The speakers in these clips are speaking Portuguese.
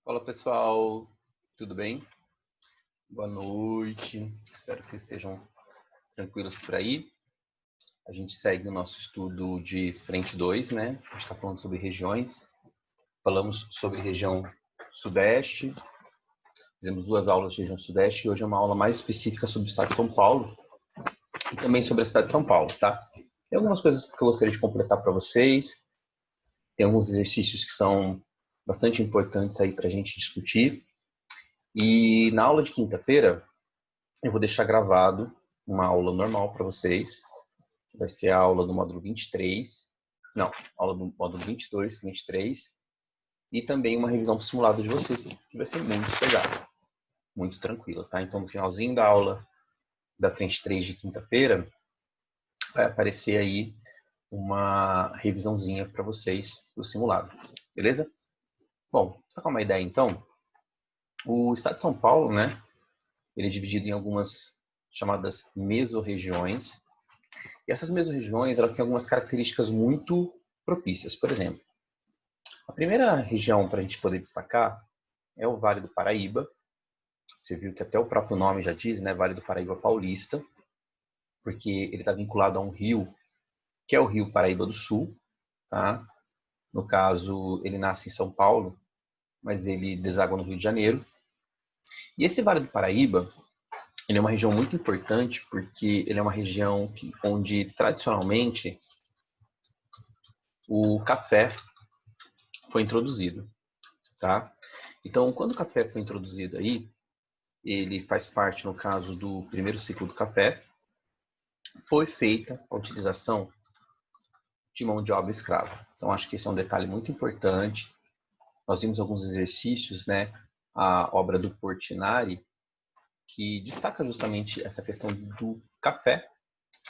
Fala pessoal, tudo bem? Boa noite, espero que vocês estejam tranquilos por aí. A gente segue o nosso estudo de frente 2, né? A gente está falando sobre regiões. Falamos sobre região sudeste, fizemos 2 aulas de região sudeste e hoje é uma aula mais específica sobre o estado de São Paulo e também sobre a cidade de São Paulo, tá? Tem algumas coisas que eu gostaria de completar para vocês, tem alguns exercícios que são bastante importantes aí para a gente discutir. E na aula de quinta-feira, eu vou deixar gravado uma aula normal para vocês, que vai ser a aula do módulo 23, não, aula do módulo 22, 23, e também uma revisão simulada de vocês, que vai ser muito pegada, muito tranquila, tá? Então, no finalzinho da aula da frente 3 de quinta-feira, vai aparecer aí uma revisãozinha para vocês do simulado, beleza? Bom, para dar uma ideia então, o estado de São Paulo, né, ele é dividido em algumas chamadas mesorregiões. E essas mesorregiões, elas têm algumas características muito propícias. Por exemplo, a primeira região para a gente poder destacar é o Vale do Paraíba. Você viu que até o próprio nome já diz, né? Vale do Paraíba Paulista, porque ele está vinculado a um rio, que é o Rio Paraíba do Sul, tá? No caso, ele nasce em São Paulo, mas ele deságua no Rio de Janeiro. E esse Vale do Paraíba, ele é uma região muito importante porque ele é uma região onde, tradicionalmente, o café foi introduzido, tá? Então, quando o café foi introduzido aí, ele faz parte, no caso, do primeiro ciclo do café, foi feita a utilização de mão de obra escrava. Então, acho que esse é um detalhe muito importante. Nós vimos alguns exercícios, né? A obra do Portinari, que destaca justamente essa questão do café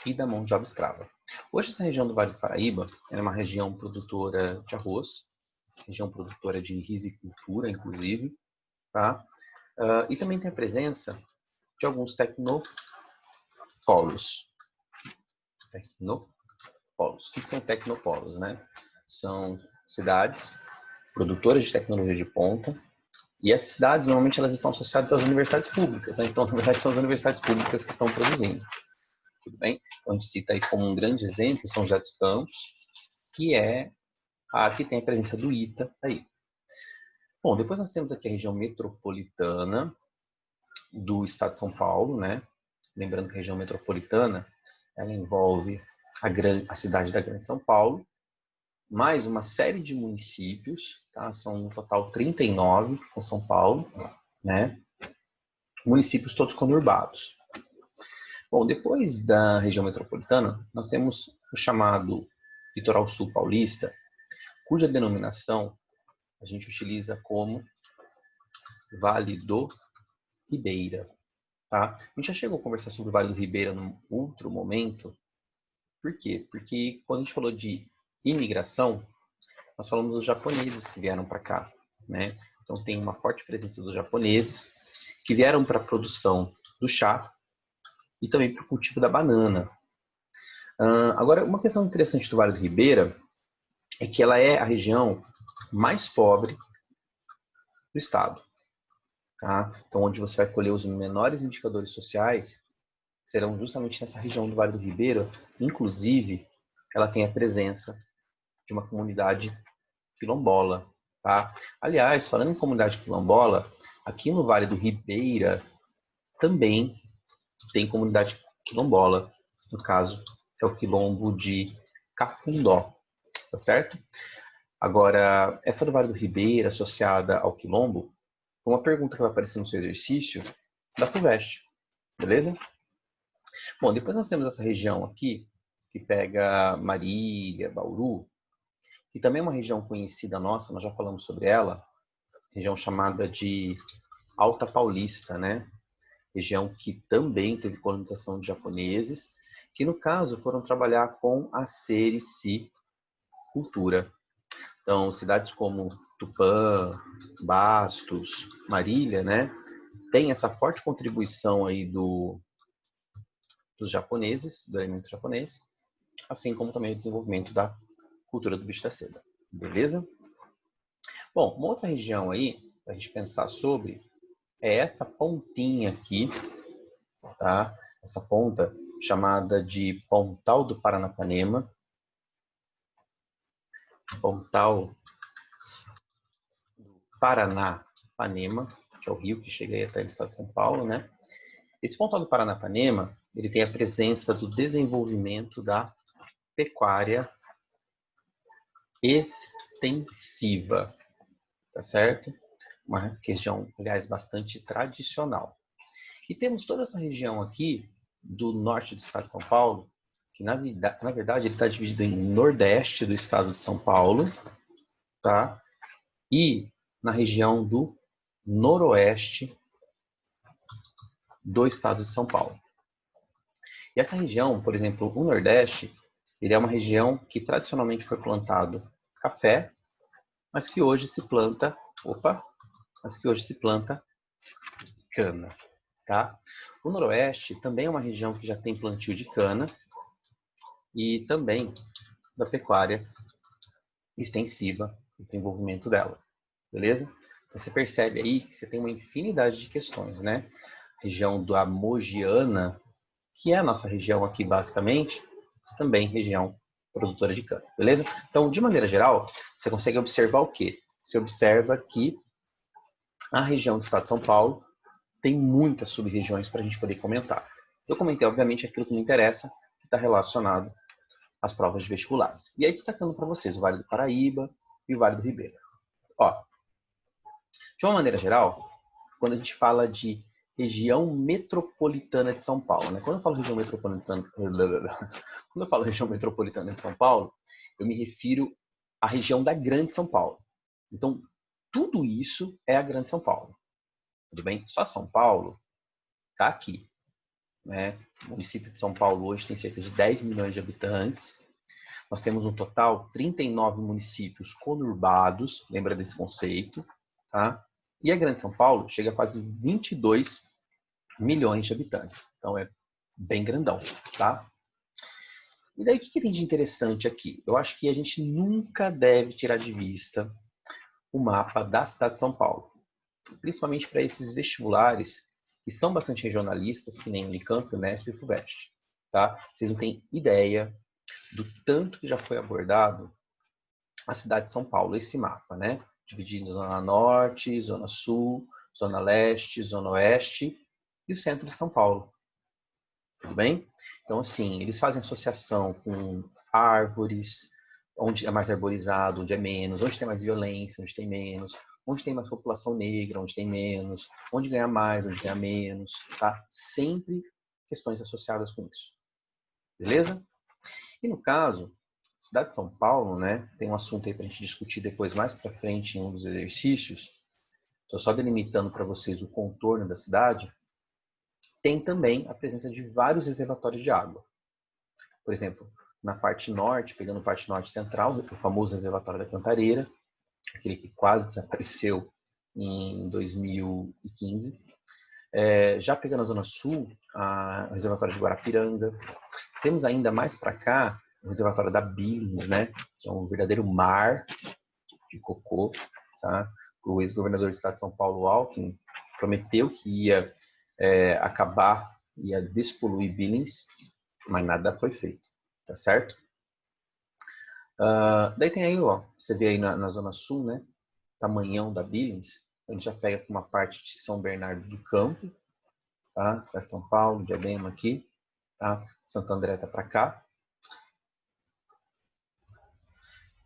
e da mão de obra escrava. Hoje, essa região do Vale do Paraíba é uma região produtora de arroz, região produtora de rizicultura, inclusive, tá? E também tem a presença de alguns tecnopolos. Tecnopolos. O que são tecnopolos, né? São cidades produtoras de tecnologia de ponta, e essas cidades, normalmente, elas estão associadas às universidades públicas, né? Então, na verdade, são as universidades públicas que estão produzindo. Tudo bem? Então, a gente cita aí como um grande exemplo São José dos Campos, que é a que tem a presença do ITA aí. Bom, depois nós temos aqui a região metropolitana do estado de São Paulo, né? Lembrando que a região metropolitana, ela envolve a cidade da Grande São Paulo, mais uma série de municípios, tá? São no total 39 com São Paulo, né? Municípios todos conurbados. Bom, depois da região metropolitana, nós temos o chamado Litoral Sul Paulista, cuja denominação a gente utiliza como Vale do Ribeira. Tá? A gente já chegou a conversar sobre o Vale do Ribeira num outro momento. Por quê? Porque quando a gente falou de imigração, nós falamos dos japoneses que vieram para cá, né? Então tem uma forte presença dos japoneses que vieram para a produção do chá e também para o cultivo da banana. Agora, uma questão interessante do Vale do Ribeira é que ela é a região mais pobre do estado. Tá? Então, onde você vai colher os menores indicadores sociais serão justamente nessa região do Vale do Ribeira. Inclusive, ela tem a presença de uma comunidade quilombola. Tá? Aliás, falando em comunidade quilombola, aqui no Vale do Ribeira também tem comunidade quilombola. No caso, é o quilombo de Cafundó. Tá certo? Agora, essa do Vale do Ribeira, associada ao quilombo, uma pergunta que vai aparecer no seu exercício da FUVEST. Beleza? Bom, depois nós temos essa região aqui, que pega Marília, Bauru, que também é uma região conhecida nossa, nós já falamos sobre ela, região chamada de Alta Paulista, né? Região que também teve colonização de japoneses, que no caso foram trabalhar com a sericultura. Então, cidades como Tupã, Bastos, Marília, né? Tem essa forte contribuição aí dos japoneses, do elemento japonês, assim como também o desenvolvimento da cultura do bicho da seda. Beleza? Bom, uma outra região aí para a gente pensar sobre é essa pontinha aqui, tá? Essa ponta chamada de Pontal do Paranapanema. Pontal do Paranapanema, que é o rio que chega aí até o estado de São Paulo, né? Esse Pontal do Paranapanema, ele tem a presença do desenvolvimento da pecuária extensiva, tá certo? Uma região, aliás, bastante tradicional. E temos toda essa região aqui do norte do estado de São Paulo, que na verdade ele está dividido em nordeste do estado de São Paulo, tá? E na região do noroeste do estado de São Paulo. E essa região, por exemplo, o nordeste, ele é uma região que tradicionalmente foi plantado café, mas que hoje se planta, cana, tá? O noroeste também é uma região que já tem plantio de cana e também da pecuária extensiva, o desenvolvimento dela, beleza? Então você percebe aí que você tem uma infinidade de questões, né? A região da Mogiana, que é a nossa região aqui basicamente, também região produtora de cana, beleza? Então, de maneira geral, você consegue observar o quê? Você observa que a região do estado de São Paulo tem muitas sub-regiões para a gente poder comentar. Eu comentei, obviamente, aquilo que me interessa, que está relacionado às provas de vestibulares. E aí, destacando para vocês o Vale do Paraíba e o Vale do Ribeira. Ó, de uma maneira geral, quando a gente fala de região metropolitana de São Paulo, né? Quando eu falo região metropolitana de São Paulo, eu me refiro à região da Grande São Paulo. Então, tudo isso é a Grande São Paulo. Tudo bem? Só São Paulo está aqui, né? O município de São Paulo hoje tem cerca de 10 milhões de habitantes. Nós temos um total 39 municípios conurbados, lembra desse conceito, tá? E a Grande São Paulo chega a quase 22 milhões de habitantes. Então é bem grandão, tá? E daí o que tem de interessante aqui? Eu acho que a gente nunca deve tirar de vista o mapa da cidade de São Paulo, principalmente para esses vestibulares que são bastante regionalistas, que nem Unicamp, Unesp e FUVEST, tá? Vocês não têm ideia do tanto que já foi abordado a cidade de São Paulo, esse mapa, né? Dividido em Zona Norte, Zona Sul, Zona Leste, Zona Oeste e o centro de São Paulo. Tudo bem? Então, assim, eles fazem associação com árvores, onde é mais arborizado, onde é menos, onde tem mais violência, onde tem menos, onde tem mais população negra, onde tem menos, onde ganha mais, onde ganha menos, tá? Sempre questões associadas com isso. Beleza? E no caso, a cidade de São Paulo, né, tem um assunto aí para a gente discutir depois mais para frente em um dos exercícios. Estou só delimitando para vocês o contorno da cidade. Tem também a presença de vários reservatórios de água. Por exemplo, na parte norte, pegando a parte norte central, o famoso reservatório da Cantareira, aquele que quase desapareceu em 2015. Já pegando a zona sul, o reservatório de Guarapiranga. Temos ainda mais para cá o reservatório da Billings, né, que é um verdadeiro mar de cocô, tá? O ex-governador do estado de São Paulo, Alckmin, prometeu que ia acabar, ia despoluir Billings, mas nada foi feito, tá certo? Daí tem aí, ó, você vê aí na zona sul, né, tamanhão da Billings, a gente já pega uma parte de São Bernardo do Campo, tá? Cidade de São Paulo, Diadema aqui, tá? Santo André tá para cá.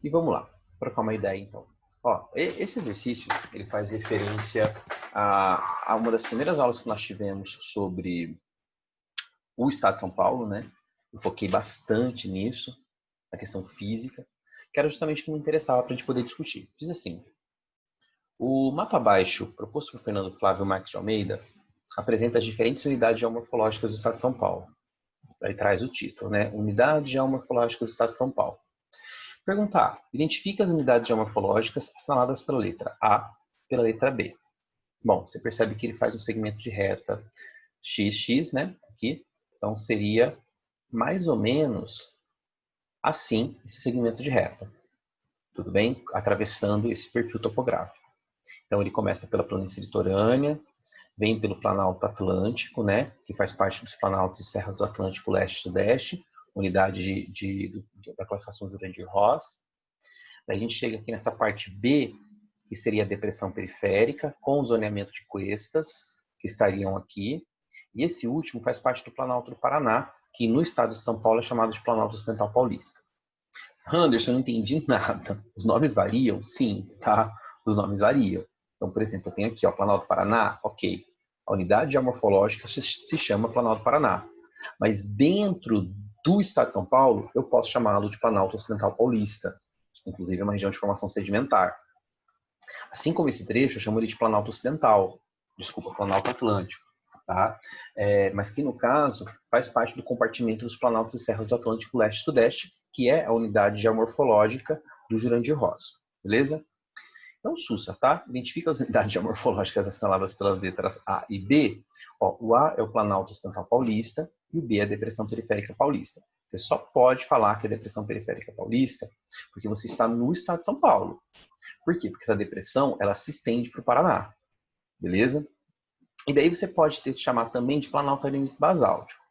E vamos lá, trocar uma ideia então. Ó, esse exercício, ele faz referência a uma das primeiras aulas que nós tivemos sobre o estado de São Paulo, né? Eu foquei bastante nisso, na questão física, que era justamente o que me interessava para a gente poder discutir. Diz assim, o mapa abaixo, proposto por Fernando Flávio Marques de Almeida, apresenta as diferentes unidades geomorfológicas do estado de São Paulo. Aí traz o título, né? Unidades geomorfológicas do estado de São Paulo. Pergunta A. Identifica as unidades geomorfológicas assinaladas pela letra A e pela letra B. Bom, você percebe que ele faz um segmento de reta XX, né? Aqui. Então, seria mais ou menos assim esse segmento de reta. Tudo bem? Atravessando esse perfil topográfico. Então, ele começa pela planície litorânea, vem pelo Planalto Atlântico, né, que faz parte dos Planaltos e Serras do Atlântico Leste e Sudeste, unidade da classificação de Jurandir-Ross. Daí a gente chega aqui nessa parte B, que seria a depressão periférica, com o zoneamento de cuestas, que estariam aqui. E esse último faz parte do Planalto do Paraná, que no estado de São Paulo é chamado de Planalto Ocidental Paulista. Anderson, eu não entendi nada. Os nomes variam? Sim, tá? Os nomes variam. Então, por exemplo, eu tenho aqui, ó, Planalto do Paraná, ok. A unidade geomorfológica se chama Planalto do Paraná. Mas dentro do estado de São Paulo, eu posso chamá-lo de Planalto Ocidental Paulista. Inclusive, é uma região de formação sedimentar. Assim como esse trecho, eu chamo ele de Planalto Ocidental. Desculpa, Planalto Atlântico. Tá? Mas que, no caso, faz parte do compartimento dos Planaltos e Serras do Atlântico Leste e Sudeste, que é a unidade geomorfológica do Jurandir-Ross. Beleza? Então, Sussa, tá? Identifica as unidades geomorfológicas assinaladas pelas letras A e B. Ó, o A é o Planalto Ocidental Paulista e o B é a Depressão Periférica Paulista. Você só pode falar que é Depressão Periférica Paulista porque você está no estado de São Paulo. Por quê? Porque essa depressão, ela se estende para o Paraná. Beleza? E daí você pode chamar também de Planalto Arenito Basáltico.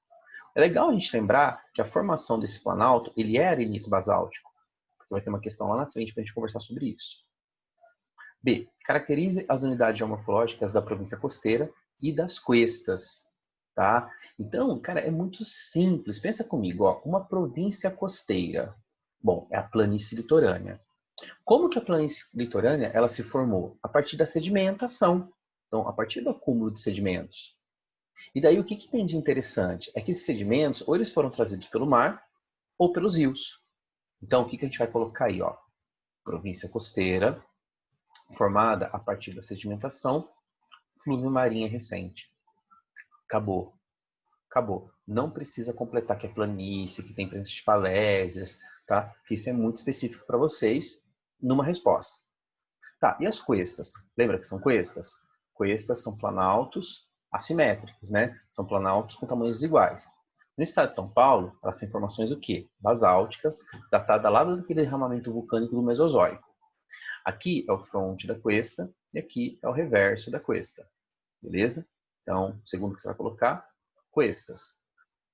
É legal a gente lembrar que a formação desse planalto, ele é arenito basáltico. Vai ter uma questão lá na frente para a gente conversar sobre isso. B. Caracterize as unidades geomorfológicas da província costeira e das cuestas. Tá? Então, cara, é muito simples. Pensa comigo, ó, uma província costeira. Bom, é a planície litorânea. Como que a planície litorânea ela se formou? A partir da sedimentação. Então, a partir do acúmulo de sedimentos. E daí o que tem de interessante? É que esses sedimentos, ou eles foram trazidos pelo mar, ou pelos rios. Então, o que a gente vai colocar aí? Ó? Província costeira, formada a partir da sedimentação, flúvio marinha recente. Acabou. Acabou. Não precisa completar que é planície, que tem presença de falésias, tá? Porque isso é muito específico para vocês numa resposta. Tá, e as cuestas? Lembra que são cuestas? Cuestas são planaltos assimétricos, né? São planaltos com tamanhos iguais. No estado de São Paulo, elas têm formações o quê? Basálticas, datada lá daquele derramamento vulcânico do Mesozoico. Aqui é o fronte da cuesta e aqui é o reverso da cuesta. Beleza? Então, segundo que você vai colocar, cuestas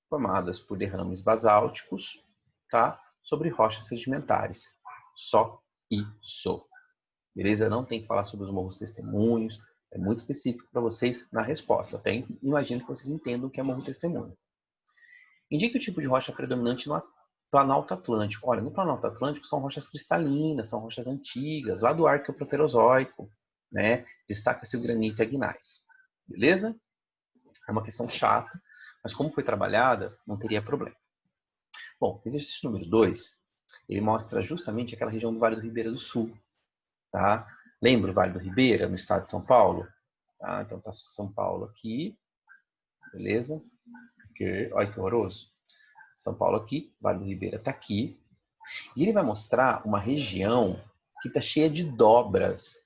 formadas por derrames basálticos, tá? Sobre rochas sedimentares. Só isso. Beleza? Não tem que falar sobre os morros testemunhos. É muito específico para vocês na resposta. Eu até imagino que vocês entendam o que é morro testemunho. Indique o tipo de rocha predominante no Planalto Atlântico. Olha, no Planalto Atlântico são rochas cristalinas, são rochas antigas, lá do Arqueoproterozoico, né? Destaca-se o granito e a gneiss. Beleza? É uma questão chata, mas como foi trabalhada, não teria problema. Bom, exercício número 2, ele mostra justamente aquela região do Vale do Ribeira do Sul. Tá? Lembra o Vale do Ribeira, no estado de São Paulo? Tá? Então tá São Paulo aqui, beleza? Aqui. Olha que horroroso. São Paulo aqui, Vale do Ribeira está aqui. E ele vai mostrar uma região que está cheia de dobras.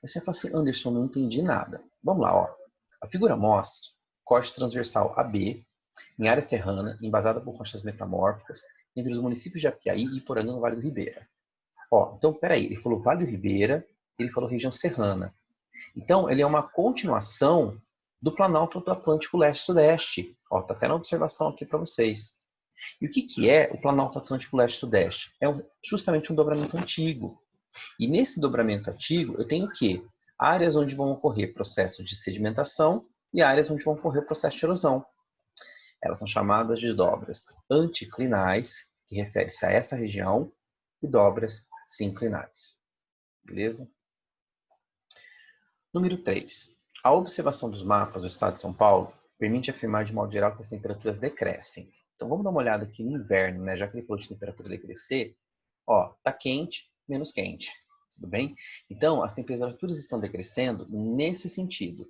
Aí você fala assim, Anderson, não entendi nada. Vamos lá, ó. A figura mostra corte transversal AB, em área serrana, embasada por rochas metamórficas, entre os municípios de Apiaí e Iporanga, no Vale do Ribeira. Ó, então, peraí, ele falou Vale do Ribeira, ele falou região serrana. Então, ele é uma continuação do Planalto do Atlântico Leste-Sudeste. Ó, tá até na observação aqui para vocês. E o que é o Planalto Atlântico Leste-Sudeste? É justamente um dobramento antigo. E nesse dobramento antigo, eu tenho o quê? Áreas onde vão ocorrer processos de sedimentação e áreas onde vão ocorrer processos de erosão. Elas são chamadas de dobras anticlinais, que refere-se a essa região, e dobras sinclinais. Beleza? Número 3. A observação dos mapas do estado de São Paulo permite afirmar de modo geral que as temperaturas decrescem. Então vamos dar uma olhada aqui no inverno, né? Já que ele falou de temperatura decrescer, ó, tá quente, menos quente. Tudo bem? Então, as temperaturas estão decrescendo nesse sentido.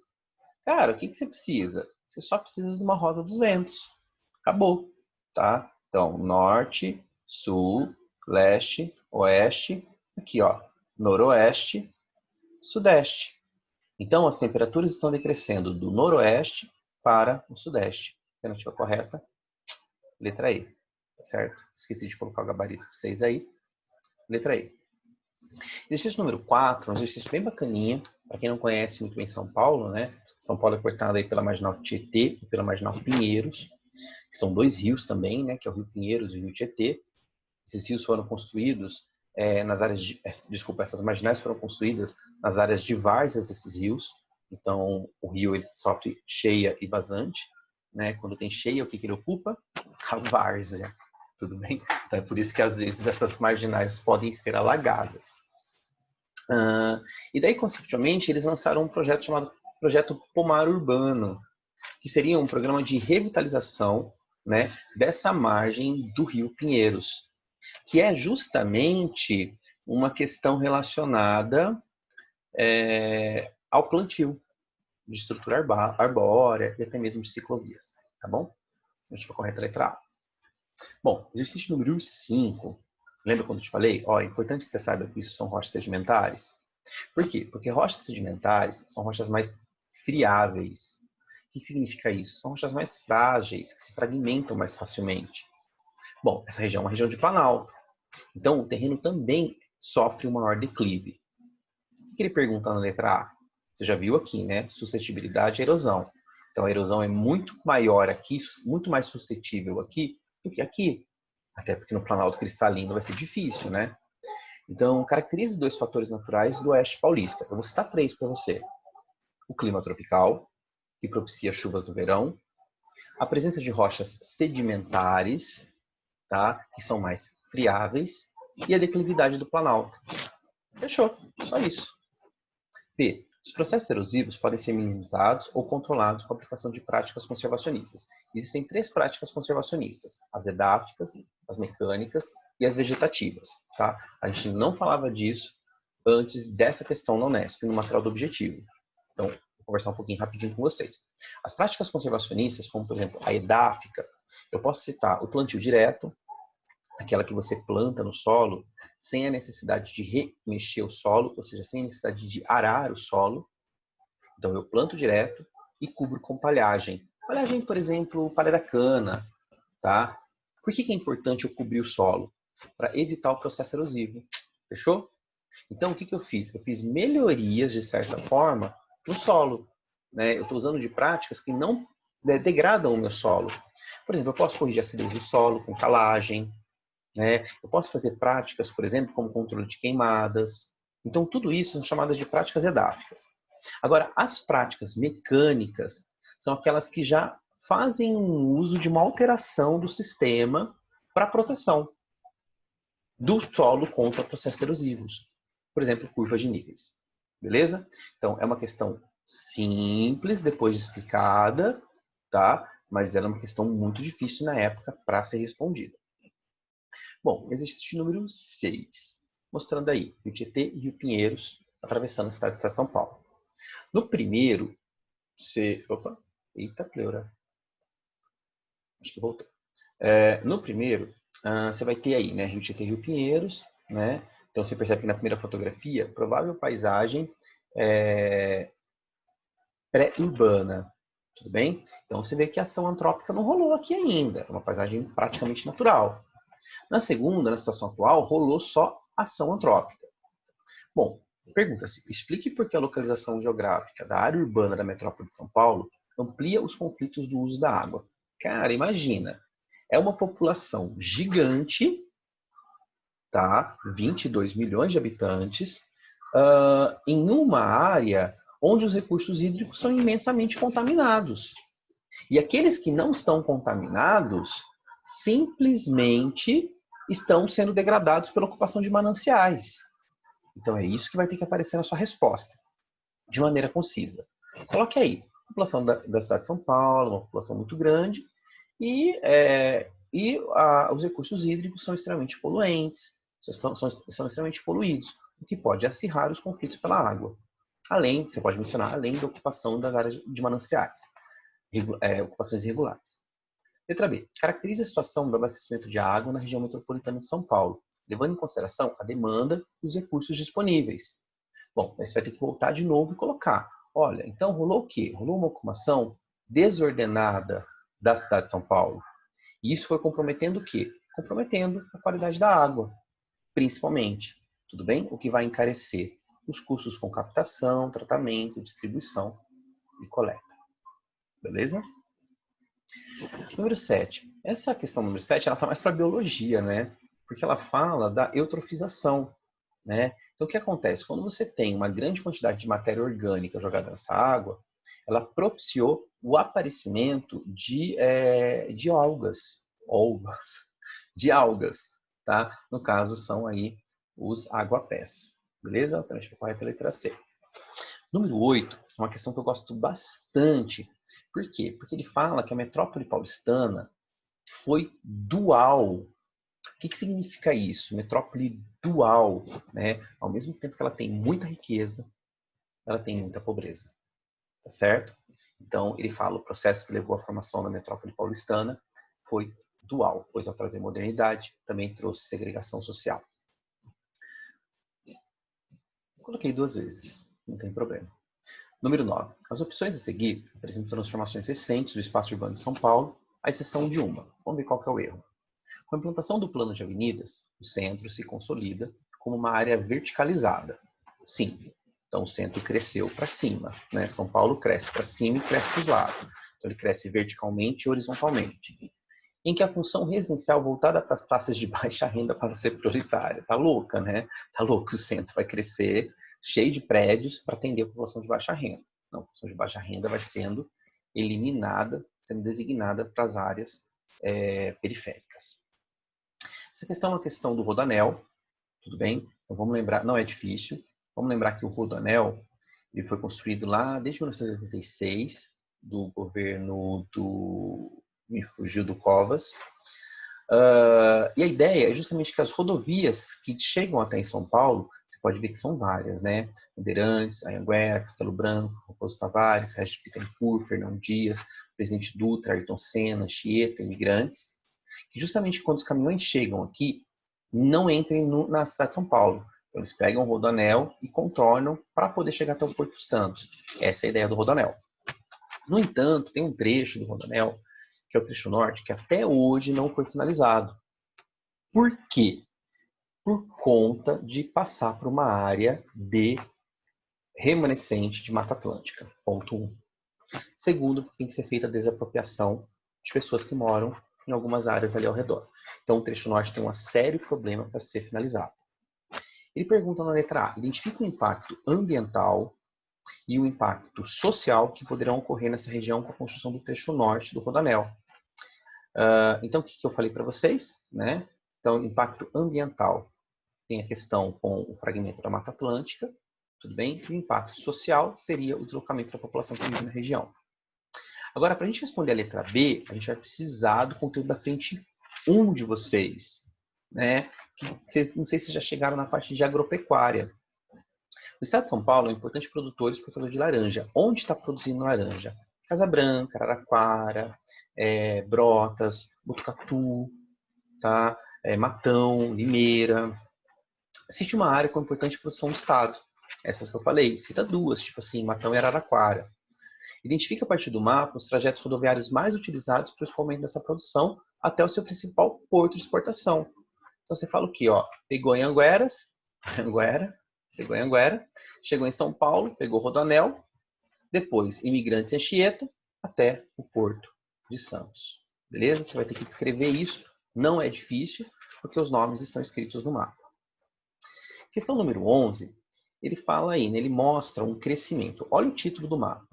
Cara, o que você precisa? Você só precisa de uma rosa dos ventos. Acabou, tá? Então, norte, sul, leste, oeste, aqui, ó, noroeste, sudeste. Então, as temperaturas estão decrescendo do noroeste para o sudeste. Alternativa correta, letra E, tá certo? Esqueci de colocar o gabarito para vocês aí. Letra E. Exercício número 4, um exercício bem bacaninha, para quem não conhece muito bem São Paulo, né? São Paulo é cortado aí pela Marginal Tietê e pela Marginal Pinheiros, que são dois rios também, né? Que é o Rio Pinheiros e o Rio Tietê. Esses rios foram construídos nas áreas de... Desculpa, essas marginais foram construídas nas áreas de várzeas desses rios. Então, o rio ele sofre cheia e vazante, né? Quando tem cheia, o que ele ocupa? A várzea, tudo bem? Então, é por isso que, às vezes, essas marginais podem ser alagadas. E daí, conceptualmente, eles lançaram um projeto chamado Projeto Pomar Urbano, que seria um programa de revitalização, né, dessa margem do Rio Pinheiros, que é justamente uma questão relacionada ao plantio de estrutura arbórea e até mesmo de ciclovias, tá bom? A gente vai correr a letra A. Bom, exercício número 5. Lembra quando eu te falei? Ó, é importante que você saiba que isso são rochas sedimentares. Por quê? Porque rochas sedimentares são rochas mais friáveis. O que significa isso? São rochas mais frágeis, que se fragmentam mais facilmente. Bom, essa região é uma região de planalto. Então, o terreno também sofre um maior declive. O que ele pergunta na letra A? Você já viu aqui, né? Suscetibilidade à erosão. Então, a erosão é muito maior aqui, muito mais suscetível aqui do que aqui. Até porque no planalto cristalino vai ser difícil, né? Então, caracteriza 2 fatores naturais do oeste paulista. Eu vou citar 3 para você. O clima tropical, que propicia chuvas no verão. A presença de rochas sedimentares, tá? Que são mais friáveis. E a declividade do planalto. Fechou, só isso. B. Os processos erosivos podem ser minimizados ou controlados com a aplicação de práticas conservacionistas. Existem 3 práticas conservacionistas: as edáficas, as mecânicas e as vegetativas. Tá? A gente não falava disso antes dessa questão na Unesp, no material do objetivo. Então, vou conversar um pouquinho rapidinho com vocês. As práticas conservacionistas, como por exemplo a edáfica, eu posso citar o plantio direto, aquela que você planta no solo sem a necessidade de remexer o solo, ou seja, sem a necessidade de arar o solo. Então, eu planto direto e cubro com palhagem. Palhagem, por exemplo, palha da cana, tá? Por que é importante eu cobrir o solo? Para evitar o processo erosivo. Fechou? Então, o que eu fiz? Eu fiz melhorias, de certa forma, no solo. Né? Eu estou usando de práticas que não degradam o meu solo. Por exemplo, eu posso corrigir a acidez do solo com calagem, né? Eu posso fazer práticas, por exemplo, como controle de queimadas. Então, tudo isso são chamadas de práticas edáficas. Agora, as práticas mecânicas são aquelas que já fazem um uso de uma alteração do sistema para proteção do solo contra processos erosivos. Por exemplo, curvas de níveis. Beleza? Então, é uma questão simples, depois de explicada, tá? Mas ela é uma questão muito difícil na época para ser respondida. Bom, exercício número 6, mostrando aí Rio Tietê e Rio Pinheiros atravessando a cidade de São Paulo. No primeiro, você... Opa, eita pleura. Acho que voltou. No primeiro, você vai ter aí, né, Rio Tietê e Rio Pinheiros, né? Então você percebe que na primeira fotografia, provável paisagem pré-urbana, tudo bem? Então você vê que a ação antrópica não rolou aqui ainda, é uma paisagem praticamente natural. Na segunda, na situação atual, rolou só ação antrópica. Bom, pergunta-se, explique por que a localização geográfica da área urbana da metrópole de São Paulo amplia os conflitos do uso da água. Cara, imagina, é uma população gigante, tá? 22 milhões de habitantes, em uma área onde os recursos hídricos são imensamente contaminados. E aqueles que não estão contaminados simplesmente estão sendo degradados pela ocupação de mananciais. Então é isso que vai ter que aparecer na sua resposta, de maneira concisa. Coloque aí, população da cidade de São Paulo, uma população muito grande, e os recursos hídricos são extremamente poluentes, são extremamente poluídos, o que pode acirrar os conflitos pela água. Além, você pode mencionar, além da ocupação das áreas de mananciais, ocupações irregulares. Letra B. Caracteriza a situação do abastecimento de água na região metropolitana de São Paulo, levando em consideração a demanda e os recursos disponíveis. Bom, aí você vai ter que voltar de novo e colocar. Olha, então rolou o quê? Rolou uma ocupação desordenada da cidade de São Paulo. E isso foi comprometendo o quê? Comprometendo a qualidade da água, principalmente. tudo bem? O que vai encarecer os custos com captação, tratamento, distribuição e coleta. Beleza? Número 7. Essa questão número 7, ela fala mais para biologia, né? Porque ela fala da eutrofização, né? Então, o que acontece? Quando você tem uma grande quantidade de matéria orgânica jogada nessa água, ela propiciou o aparecimento de algas, tá? No caso, são aí os aguapés. Beleza? Então, a gente vai correto a letra C. Número 8 é uma questão que eu gosto bastante. Por quê? Porque ele fala que a metrópole paulistana foi dual. O que significa isso? Metrópole dual, né? Ao mesmo tempo que ela tem muita riqueza, ela tem muita pobreza. Tá certo? Então, ele fala, o processo que levou à formação da metrópole paulistana foi dual, pois ao trazer modernidade, também trouxe segregação social. Coloquei 2 vezes, não tem problema. Número 9. As opções a seguir apresentam transformações recentes do espaço urbano de São Paulo, à exceção de uma. Vamos ver qual que é o erro. Com a implantação do plano de avenidas, o centro se consolida como uma área verticalizada. Sim, então o centro cresceu para cima, né? São Paulo cresce para cima e cresce para os lados. Então ele cresce verticalmente e horizontalmente. Em que a função residencial voltada para as classes de baixa renda passa a ser prioritária. Tá louca, né? Tá louco, o centro vai crescer cheio de prédios para atender a população de baixa renda. Não, a população de baixa renda vai sendo eliminada, sendo designada para as áreas periféricas. Essa questão é uma questão do Rodoanel, tudo bem? Então vamos lembrar, não é difícil. Vamos lembrar que o Rodoanel ele foi construído lá desde 1986, do governo do... me fugiu do Covas. E a ideia é justamente que as rodovias que chegam até em São Paulo, você pode ver que são várias, né? Bandeirantes, Anhanguera, Castelo Branco, Raposo Tavares, Regis Bittencourt, Fernão Dias, Presidente Dutra, Ayrton Senna, Chieta, Imigrantes, que justamente quando os caminhões chegam aqui, não entrem na cidade de São Paulo. Então, eles pegam o Rodoanel e contornam para poder chegar até o Porto de Santos. Essa é a ideia do Rodoanel. No entanto, tem um trecho do Rodoanel, que é o trecho norte, que até hoje não foi finalizado. Por quê? Por conta de passar por uma área de remanescente de Mata Atlântica. Ponto 1. Segundo, tem que ser feita a desapropriação de pessoas que moram em algumas áreas ali ao redor. Então, o trecho norte tem um sério problema para ser finalizado. Ele pergunta na letra A, identifica o impacto ambiental e o impacto social que poderão ocorrer nessa região com a construção do trecho norte do Rodoanel. Então, o que eu falei para vocês? Né? Então, impacto ambiental tem a questão com o fragmento da Mata Atlântica, tudo bem? E o impacto social seria o deslocamento da população que vive na região. Agora, para a gente responder a letra B, a gente vai precisar do conteúdo da frente 1 de vocês, né? Não sei se já chegaram na parte de agropecuária. O estado de São Paulo é um importante produtor e exportador de laranja. Onde está produzindo laranja? Casa Branca, Araraquara, Brotas, Botucatu, tá? Matão, Limeira. Cite uma área com importante produção do estado. Essas que eu falei. Cita 2, tipo assim, Matão e Araraquara. Identifica a partir do mapa os trajetos rodoviários mais utilizados para o escoamento dessa produção até o seu principal porto de exportação. Então você fala o quê? Ó, pegou em Anguera, chegou em São Paulo, pegou Rodoanel, depois Imigrantes em Anchieta, até o Porto de Santos. Beleza? Você vai ter que descrever isso. Não é difícil, porque os nomes estão escritos no mapa. Questão número 11, ele fala aí, né, ele mostra um crescimento. Olha o título do mapa.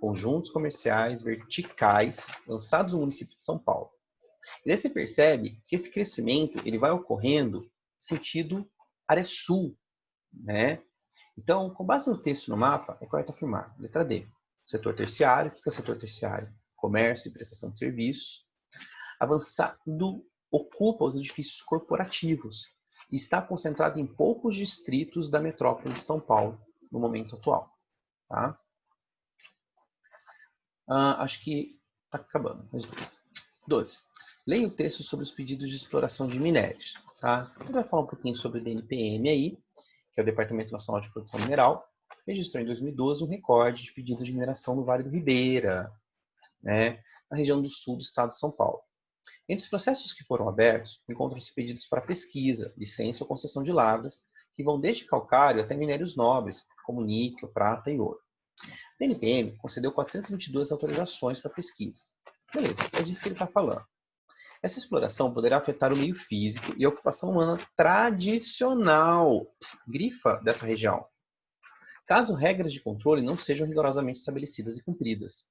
Conjuntos comerciais verticais lançados no município de São Paulo. E daí você percebe que esse crescimento ele vai ocorrendo sentido área sul, né? Então, com base no texto no mapa, é correto afirmar. Letra D. Setor terciário. O que é o setor terciário? Comércio e prestação de serviços. Avançado ocupa os edifícios corporativos e está concentrado em poucos distritos da metrópole de São Paulo no momento atual. Tá? Acho que está acabando. 12. Leia o texto sobre os pedidos de exploração de minérios. Tá? Ele vai falar um pouquinho sobre o DNPM aí, que é o Departamento Nacional de Produção Mineral, registrou em 2012 um recorde de pedidos de mineração no Vale do Ribeira, né, na região do sul do estado de São Paulo. Entre os processos que foram abertos, encontram-se pedidos para pesquisa, licença ou concessão de lavras que vão desde calcário até minérios nobres, como níquel, prata e ouro. A BNPM concedeu 422 autorizações para pesquisa. Beleza, é disso que ele está falando. Essa exploração poderá afetar o meio físico e a ocupação humana tradicional, grifa, dessa região, caso regras de controle não sejam rigorosamente estabelecidas e cumpridas.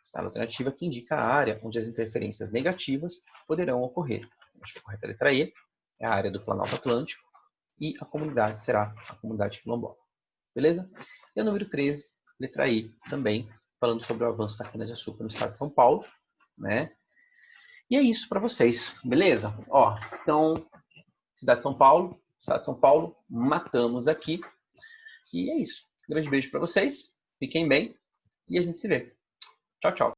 Cenário alternativa que indica a área onde as interferências negativas poderão ocorrer. Acho que a correta letra E é a área do Planalto Atlântico e a comunidade será a comunidade quilombola. Beleza? E a número 13, letra I, também falando sobre o avanço da cana-de-açúcar no estado de São Paulo, né? E é isso para vocês, beleza? Ó, então, cidade de São Paulo, estado de São Paulo, matamos aqui. E é isso. Um grande beijo para vocês, fiquem bem e a gente se vê. Tchau, tchau.